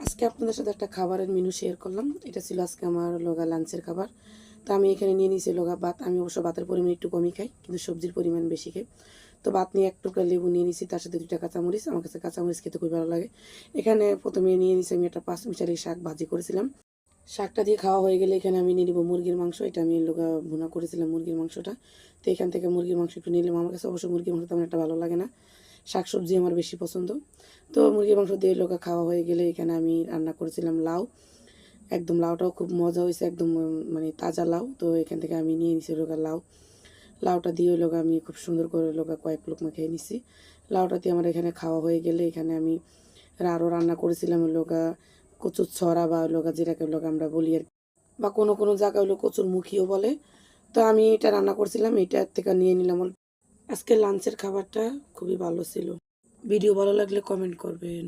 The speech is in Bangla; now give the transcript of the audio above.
আজকে আপনাদের সাথে একটা খাবারের মেনু শেয়ার করলাম। এটা ছিল আজকে আমার লগা লাঞ্চের খাবার। তো আমি এখানে নিয়ে নিয়েছি লগা ভাত। আমি অবশ্য ভাতের পরিমাণ একটু কমই খাই, কিন্তু সবজির পরিমাণ বেশি খাই। তো ভাত নিয়ে এক টুকরা লেবু নিয়ে নিয়েছি, তার সাথে 2টা কাঁচামরিচ। আমার কাছে কাঁচামরিচ খেতে খুবই ভালো লাগে। এখানে প্রথমে নিয়ে নিয়েছি আমি একটা 5 মিশালি শাক ভাজি করেছিলাম। শাকটা দিয়ে খাওয়া হয়ে গেলে এখানে আমি নিয়ে নিব মুরগির মাংস। এটা আমি লগা ভুনা করেছিলাম মুরগির মাংসটা। তো এখান থেকে মুরগির মাংস একটু নিলাম। আমার কাছে অবশ্য মুরগির মাংস তেমন একটা ভালো লাগে না, শাক সবজি আমার বেশি পছন্দ। তো মুরগির মাংস দিয়ে লোকা খাওয়া হয়ে গেলে এখানে আমি রান্না করেছিলাম লাউ। একদম লাউটাও খুব মজা হয়েছে, একদম মানে তাজা লাউ। তো এখান থেকে আমি নিয়ে নিছি লোকা লাউ। লাউটা দিয়ে লোকা আমি খুব সুন্দর করে লোকা কয়েক লোকমা খেয়ে নিছি। লাউটা দিয়ে আমার এখানে খাওয়া হয়ে গেলে এখানে আমি আরও রান্না করেছিলাম লোকা কচুর ছড়া, বা লোকা যেটাকে লোক আমরা বলি আর, বা কোনো কোনো জায়গায় হলো কচুর মুখিও বলে। তো আমি এটা রান্না করছিলাম, এটার থেকে নিয়ে নিলাম। আজকে লাঞ্চের খাবারটা খুবই ভালো ছিল। ভিডিও ভালো লাগলে কমেন্ট করবেন।